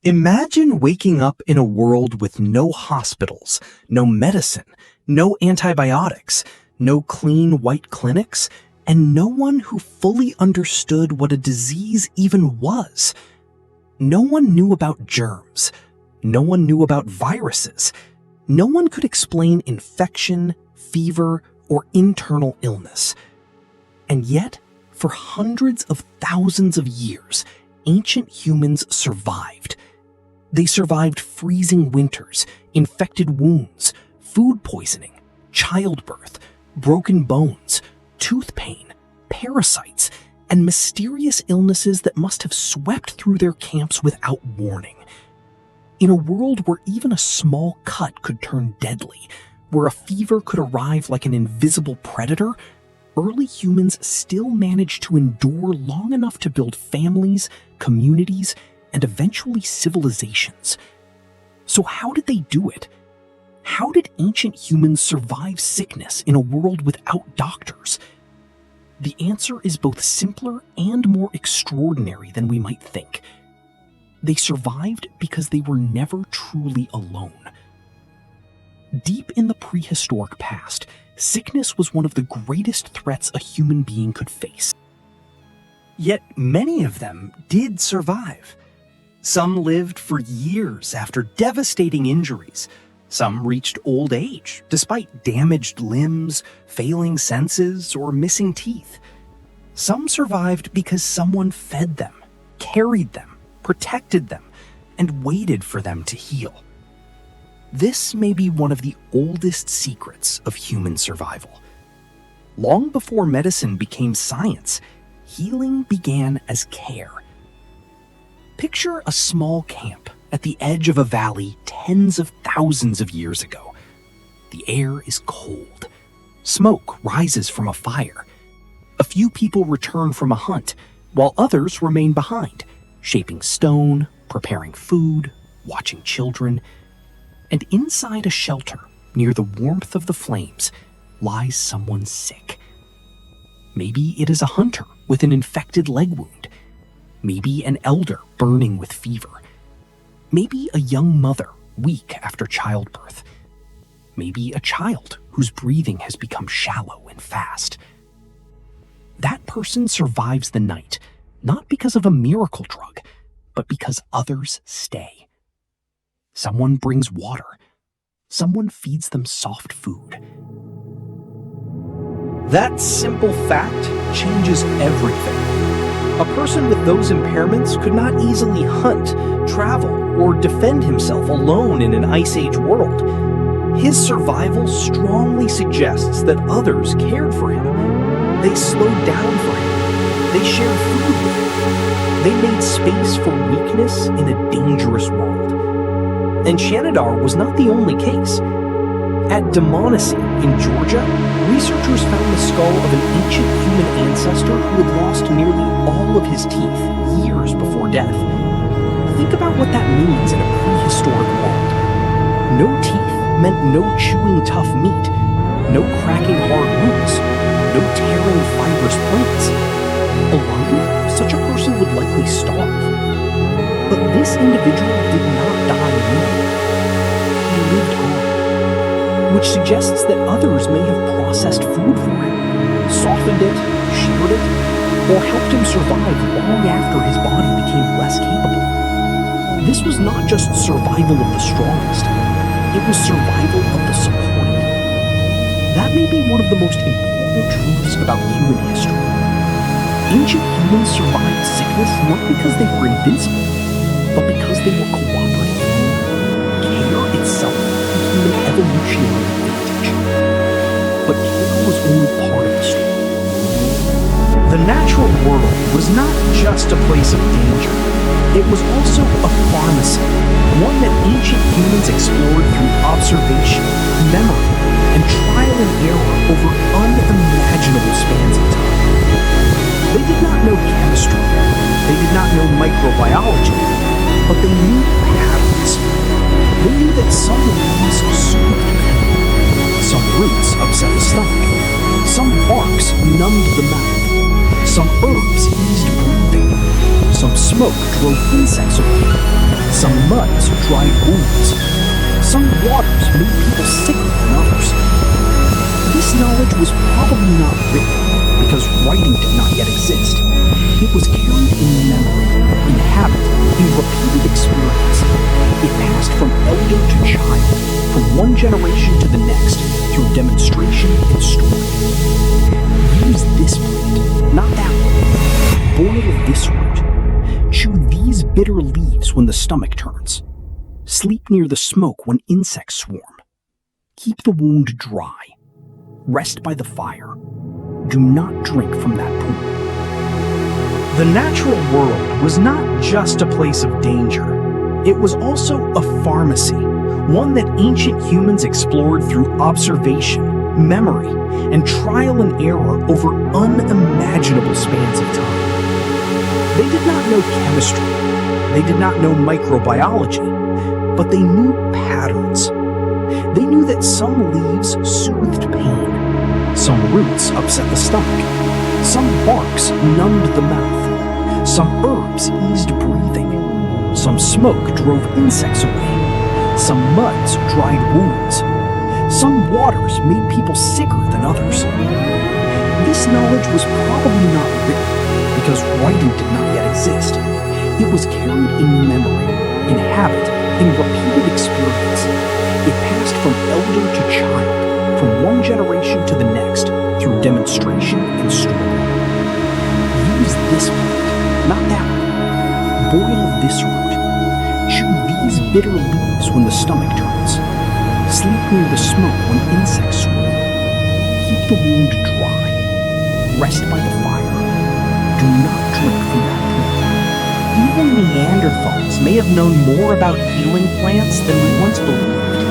Imagine waking up in a world with no hospitals, no medicine, no antibiotics, no clean white clinics, and no one who fully understood what a disease even was. No one knew about germs. No one knew about viruses. No one could explain infection, fever, or internal illness. And yet, for hundreds of thousands of years, ancient humans survived. They survived freezing winters, infected wounds, food poisoning, childbirth, broken bones, tooth pain, parasites, and mysterious illnesses that must have swept through their camps without warning. In a world where even a small cut could turn deadly, where a fever could arrive like an invisible predator, early humans still managed to endure long enough to build families, communities, and eventually civilizations. So how did they do it? How did ancient humans survive sickness in a world without doctors? The answer is both simpler and more extraordinary than we might think. They survived because they were never truly alone. Deep in the prehistoric past, sickness was one of the greatest threats a human being could face. Yet many of them did survive. Some lived for years after devastating injuries. Some reached old age, despite damaged limbs, failing senses, or missing teeth. Some survived because someone fed them, carried them, protected them, and waited for them to heal. This may be one of the oldest secrets of human survival. Long before medicine became science, healing began as care. Picture a small camp at the edge of a valley tens of thousands of years ago. The air is cold. Smoke rises from a fire. A few people return from a hunt, while others remain behind, shaping stone, preparing food, watching children. And inside a shelter, near the warmth of the flames, lies someone sick. Maybe it is a hunter with an infected leg wound. Maybe an elder burning with fever. Maybe a young mother weak after childbirth. Maybe a child whose breathing has become shallow and fast. That person survives the night, not because of a miracle drug, but because others stay. Someone brings water. Someone feeds them soft food. That simple fact changes everything. A person with those impairments could not easily hunt, travel, or defend himself alone in an Ice Age world. His survival strongly suggests that others cared for him. They slowed down for him. They shared food with him. They made space for weakness in a dangerous world. And Shanidar was not the only case. At Dmanisi in Georgia, researchers found the skull of an ancient human ancestor who had lost nearly all of his teeth years before death. Think about what that means in a prehistoric world. No teeth meant no chewing tough meat, no cracking hard roots, no tearing fibrous plants. Alone, such a person would likely starve. But this individual did not die alone. He lived on, which suggests that others may have processed food for him, softened it, shared it, or helped him survive long after his body became less capable. This was not just survival of the strongest, it was survival of the supported. That may be one of the most important truths about human history. Ancient humans survived sickness not because they were invincible, but because they were cooperative. Care itself became an evolutionary advantage. But care was only part of the story. The natural world was not just a place of danger. It was also a pharmacy, one that ancient humans explored through observation, memory, and trial and error over unimaginable spans of time. They did not know chemistry, they did not know microbiology, but they knew patterns. They knew that some leaves soothed the pain, some roots upset the stomach, some barks numbed the mouth, some herbs eased breathing, some smoke drove insects away, some muds dried wounds. Some waters made people sicker than others. This knowledge was probably not written, because writing did not yet exist. It was carried in memory, in habit, in repeated experience. It passed from elder to child, from one generation to the next, through demonstration and story. Use this plant, not that one. Boil this root. Chew these bitter leaves when the stomach turns. Sleep near the smoke when insects swarm. Keep the wound dry. Rest by the fire. Do not drink from that pool. The natural world was not just a place of danger. It was also a pharmacy, one that ancient humans explored through observation, memory, and trial and error over unimaginable spans of time. They did not know chemistry. They did not know microbiology, but they knew patterns. They knew that some leaves soothed pain, some roots upset the stomach, some barks numbed the mouth, some herbs eased breathing, some smoke drove insects away, some muds dried wounds, some waters made people sicker than others. This knowledge was probably not written, because writing did not yet exist. It was carried in memory, in habit, in repeated experience. It passed from elder to child, from one generation to the next, through demonstration and story. Use this plant, not that one. Boil this root. Chew these bitter leaves when the stomach turns. Sleep near the smoke when insects swarm. Keep the wound dry. Rest by the fire. Do not drink from that pool. Even Neanderthals may have known more about healing plants than we once believed.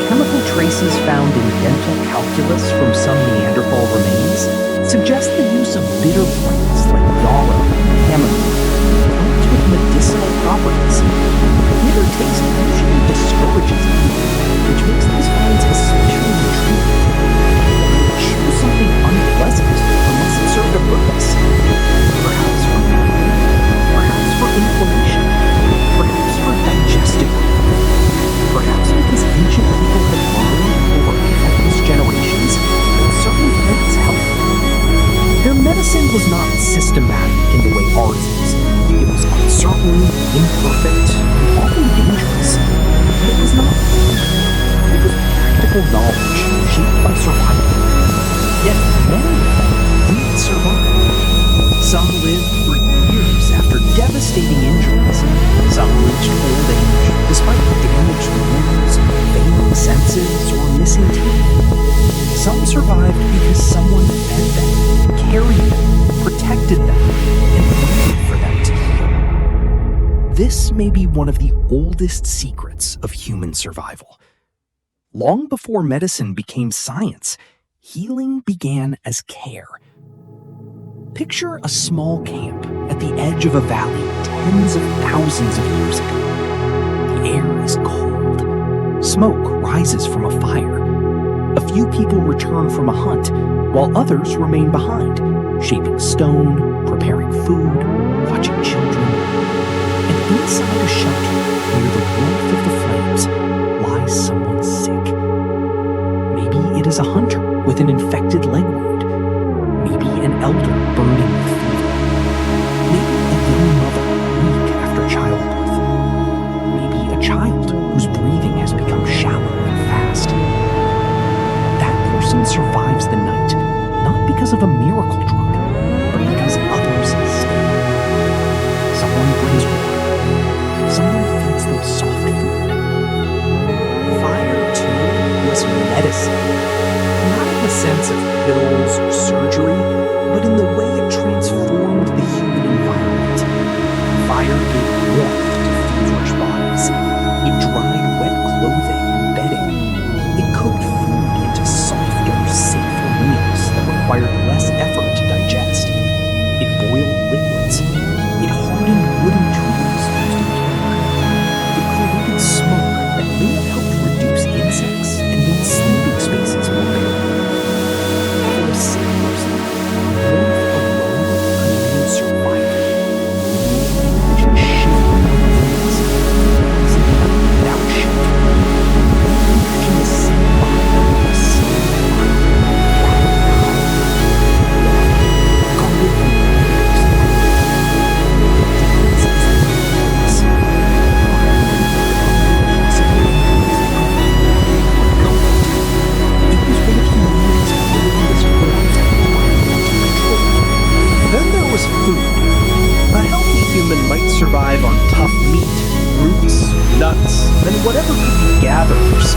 Chemical traces found in dental calculus from some Neanderthal remains suggest the use of bitter plants like yarrow and chamomile, plants with medicinal properties. Bitter taste usually discourages eating, which makes these finds especially intriguing. Choose something unpleasant unless it served a purpose. Perhaps for pain, perhaps for inflammation, perhaps for digestive relief, perhaps because ancient people had learned over countless generations that certain plants help. Their medicine was not systematic in the way ours is. It was uncertain, imperfect, and often dangerous. But it was not weak. It was practical knowledge shaped by survival. Yet many of them did survive. Some lived for years after devastating injuries. Some reached old age despite damaged limbs, failing senses, or missing teeth. Some survived because someone fed them, carried them, protected them, and waited for them to heal. This may be one of the oldest secrets of human survival. Long before medicine became science, healing began as care. Picture a small camp at the edge of a valley tens of thousands of years ago. The air is cold. Smoke rises from a fire. A few people return from a hunt, while others remain behind, shaping stone, preparing food, watching children. And inside a shelter, near the warmth of the flames, lies someone sick. Maybe it is a hunter with an infected leg wound. Maybe an elder burning with fever. Maybe a young mother weak after childbirth. Maybe a child whose breathing has become shallow and fast. That person survives the night, not because of a miracle drug, but because others stay. Someone brings water. Someone feeds them soft food. Fire, too, was medicine. Not in the sense of pills or surgery, but in the way it transformed the human environment. Fire gave warmth to feverish bodies. It dried wet clothing and bedding. It cooked food into softer, safer meals that required less effort to digest.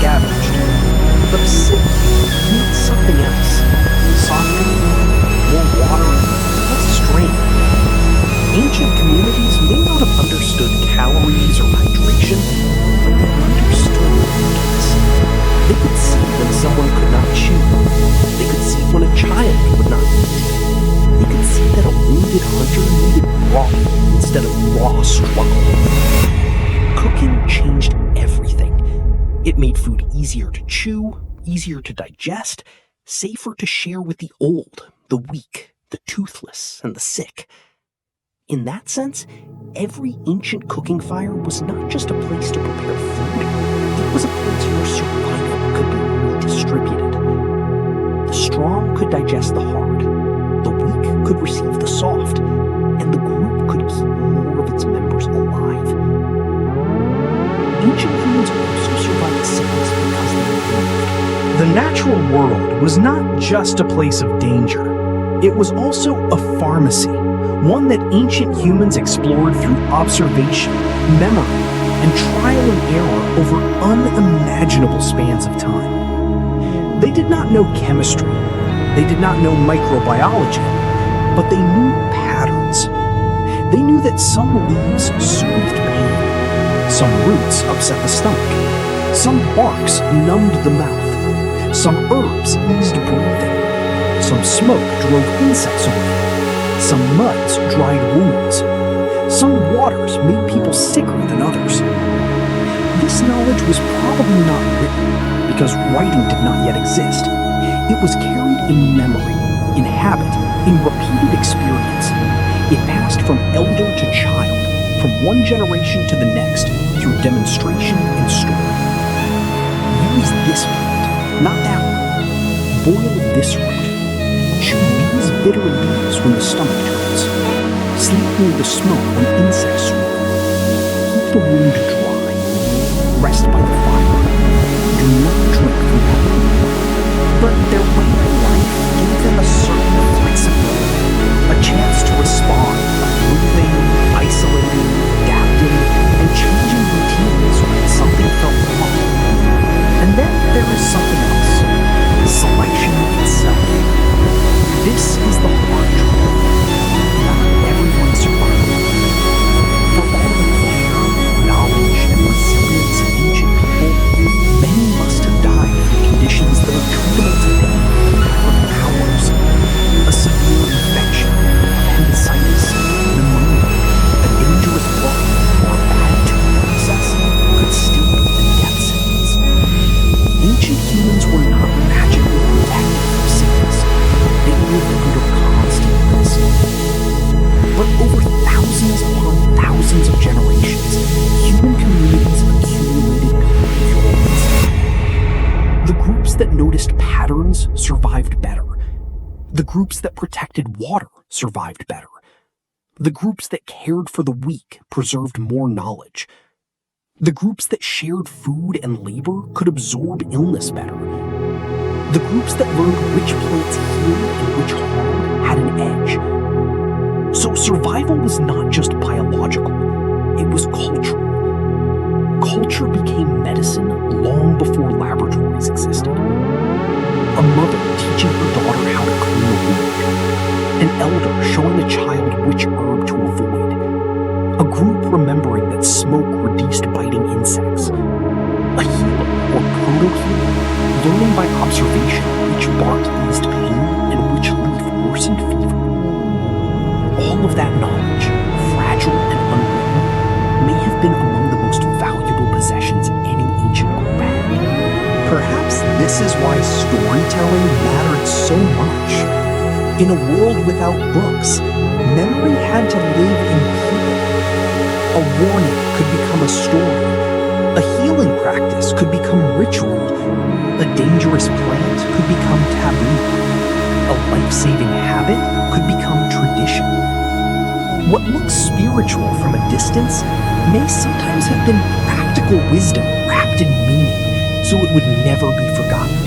scavenged. But a sick needs something else. Softer, more water, less strain. Ancient communities may not have understood calories or hydration, but they understood limits. They could see when someone could not chew. They could see when a child would not eat. They could see that a wounded hunter needed broth instead of raw struggle. Cooking changed everything. It made food easier to chew, easier to digest, safer to share with the old, the weak, the toothless, and the sick. In that sense, every ancient cooking fire was not just a place to prepare food, it was a place where survival could be redistributed. The strong could digest the hard, the weak could receive the soft, and the group could keep more of its members alive. Ancient humans also survived sickness because they lived. The natural world was not just a place of danger. It was also a pharmacy, one that ancient humans explored through observation, memory, and trial and error over unimaginable spans of time. They did not know chemistry, they did not know microbiology, but they knew patterns. They knew that some leaves soothed pain, some roots upset the stomach, some barks numbed the mouth, some herbs eased breathing, some smoke drove insects away, some muds dried wounds, some waters made people sicker than others. This knowledge was probably not written because writing did not yet exist. It was carried in memory, in habit, in repeated experience. It passed from elder to child, from one generation to the next, through demonstration and story. Use this plant, not that one. Boil this root. Chew these bitter leaves when the stomach turns. Sleep near the smoke when insects swarm. Keep the wound dry. Rest by the fire. Do not drink from that wound. But their way of life gave them a certain flexibility, a chance to respond by moving, isolating, adapting, and changing routines when something felt wrong. And then there is something else, selection itself. This is the hard truth. Not everyone survived. For all the care, knowledge, and resilience of ancient people, many must have died from conditions that are treatable today, like powers, a severe infection, appendicitis, pneumonia, a dangerous bug, or a bad tooth process could still be the death sentence. Ancient humans were not magically protected from sickness. They lived under constant risk. But over thousands upon thousands of generations, human communities accumulated behavioral wisdom. The groups that noticed patterns survived better. The groups that protected water survived better. The groups that cared for the weak preserved more knowledge. The groups that shared food and labor could absorb illness better. The groups that learned which plants healed and which harmed had an edge. So survival was not just biological, it was cultural. Culture became medicine long before laboratories existed. A mother teaching her daughter how to clean a wound. An elder showing a child which herb to avoid. A group remembering that smoke reduced biting insects. A healer or proto-healer learning by observation which bark eased pain and which leaf worsened fever. All of that knowledge, fragile and unwritten, may have been among the most valuable possessions any ancient group had. Perhaps this is why storytelling mattered so much. In a world without books, memory had to live in people. A warning could become a story. A healing practice could become ritual. A dangerous plant could become taboo. A life-saving habit could become tradition. What looks spiritual from a distance may sometimes have been practical wisdom wrapped in meaning, so it would never be forgotten.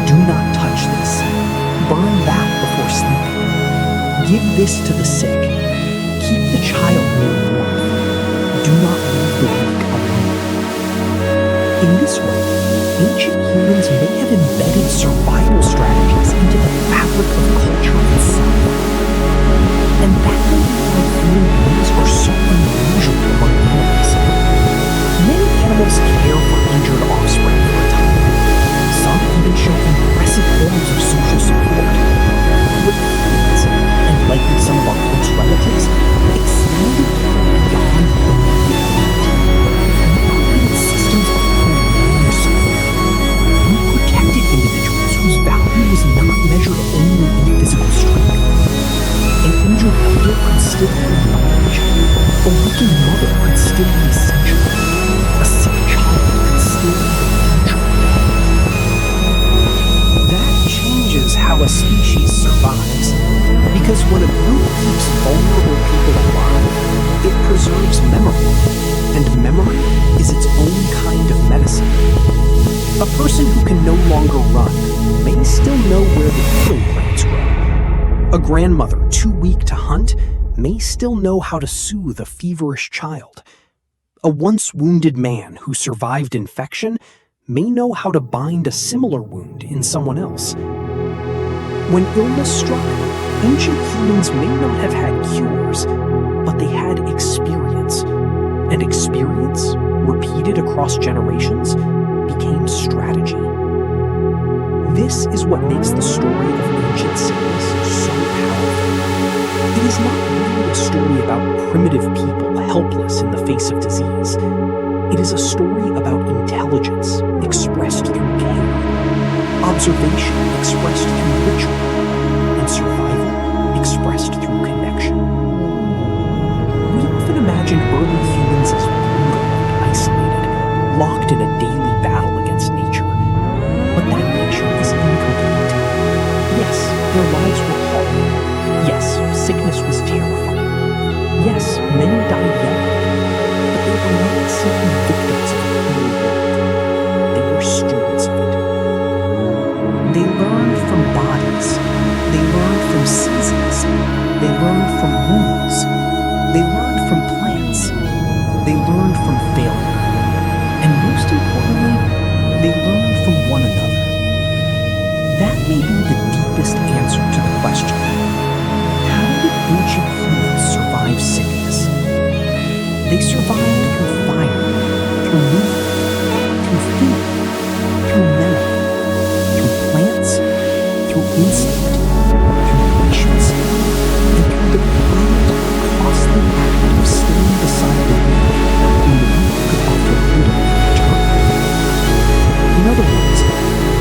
Do not touch this. Burn that before sleeping. Give this to the sick. Keep the child near warmth. Do not leave the weak alone. In this way, Ancient humans may have embedded survival strategies into the fabric of culture itself. And that may be why human beings are so unusual among animals. Many animals care for injured offspring for a time. Some even show impressive forms of social support. With humans, and likely some of our close relatives, extended beyond immediate need. We created systems of prolonged support. We protected individuals whose value was not measured only in physical strength. An injured elder could still bring knowledge. A weakened mother could still be essential. A sick child could still be the future. That changes how a species survives, because when a group keeps vulnerable people alive, it preserves memory, and memory is its own kind of medicine. A person who can no longer run may still know where the healing plants grow. A grandmother too weak to hunt may still know how to soothe a feverish child. A once wounded man who survived infection may know how to bind a similar wound in someone else. When illness struck, ancient humans may not have had cures, but they had experience. And experience, repeated across generations, became strategy. This is what makes the story of ancient sickness so powerful. It is not really a story about primitive people helpless in the face of disease. It is a story about intelligence expressed through care, observation expressed through ritual, and survival expressed through connection. We often imagine early humans as brutal and isolated, locked in a daily battle against nature. But that picture is incomplete. Yes, their lives were hard. Yes, sickness was terrifying. Yes, many died young. But they were not simply victims of the cruel world. They were stewards of it. They learned from bodies. They learned from seasons. They learned from wounds. They learned from plants. They learned from failure. And most importantly, they learned from one another. That may be the deepest answer to the question: how did ancient humans survive sickness? They survived through fire, through movement, through food, through memory, through plants, through instinct, through patience, and through the quiet, costly act of staying beside the weak when the weak could offer little in return. In other words,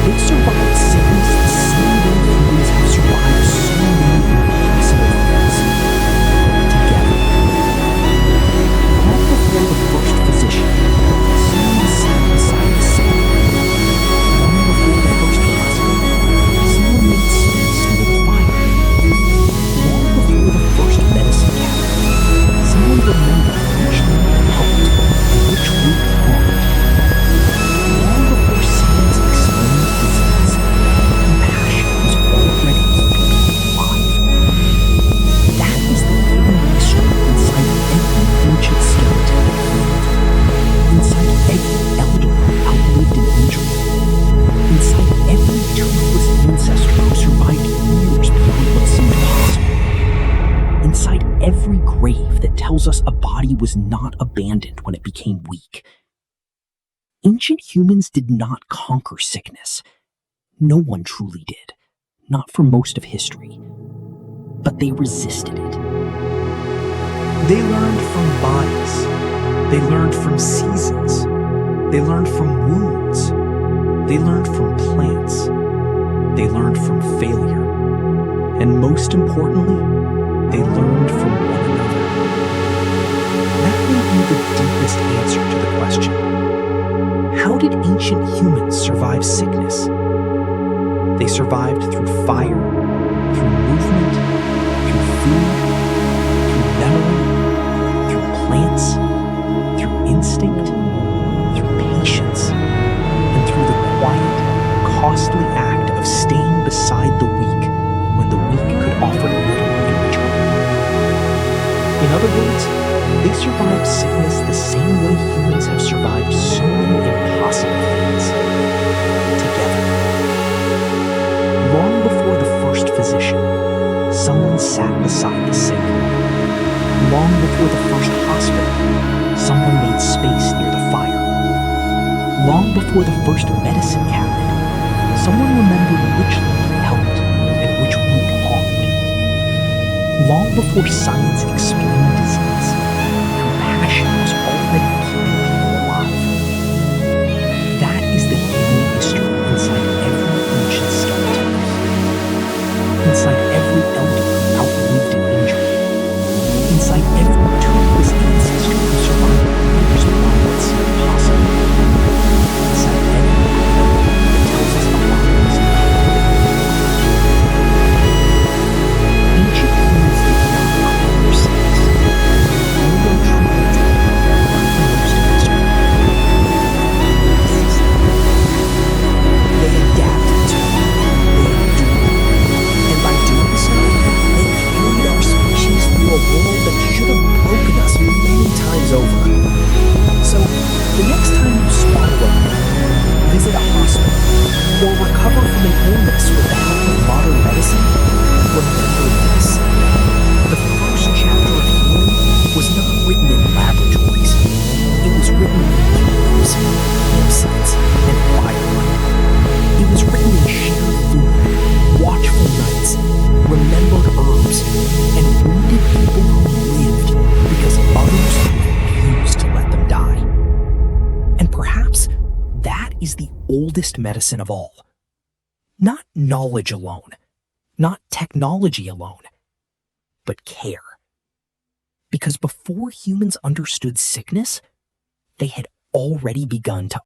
they survived sickness the same way humans have survived so many impossible things. Together. Long before the first physician, someone sat beside the sick. Long before the first hospital, someone made space near the fire. Long before the first medicine cabinet, someone remembered which limb helped and which root harmed. Long before science explained disease, compassion was already keeping people alive. That is the hidden mystery inside every ancient skeleton that healed, inside every elder who outlived an injury, inside every toothless ancestor who survived years beyond what seemed possible, inside every grave that tells us a body was not abandoned when it became weak. Ancient humans did not conquer sickness. No one truly did, not for most of history. But they resisted it. They learned from bodies. They learned from seasons. They learned from wounds. They learned from plants. They learned from failure. And most importantly, they learned from one another. That may be the deepest answer to the question: how did ancient humans survive sickness? They survived through fire, through movement, through food, through memory, through plants, through instinct, through patience, and through the quiet, costly act of staying beside the weak when the weak could offer little in return. In other words, they survived sickness the same way humans have survived so many impossible things. sat beside the sink. Long before the first hospital, someone made space near the fire. Long before the first medicine cabinet, someone remembered which leaf helped and which root harmed. Long before science explained disease, compassion was already keeping people alive. That is the hidden history inside every ancient skeleton myth. Inside every elder who outlived an injury. Inside every toothless ancestor who survived years of life that seemed impossible. Inside every memory that tells us the lives of ancient humans did not call themselves. They were truly most history. They adapted to it. They endured. And by doing so, they carried our species through a world that should have broken us many times over. So, the next time you swallow a pill, visit a hospital, or recover from an illness with the help of modern medicine, remember this. The first chapter of healing was not written in laboratories. It was written in caves, campsites, and firelight. It was written in shared food, watchful nights, remembered herbs, and wounded people who lived because others refused to let them die. And perhaps that is the oldest medicine of all. Not knowledge alone, not technology alone, but care. Because before humans understood sickness, they had already begun to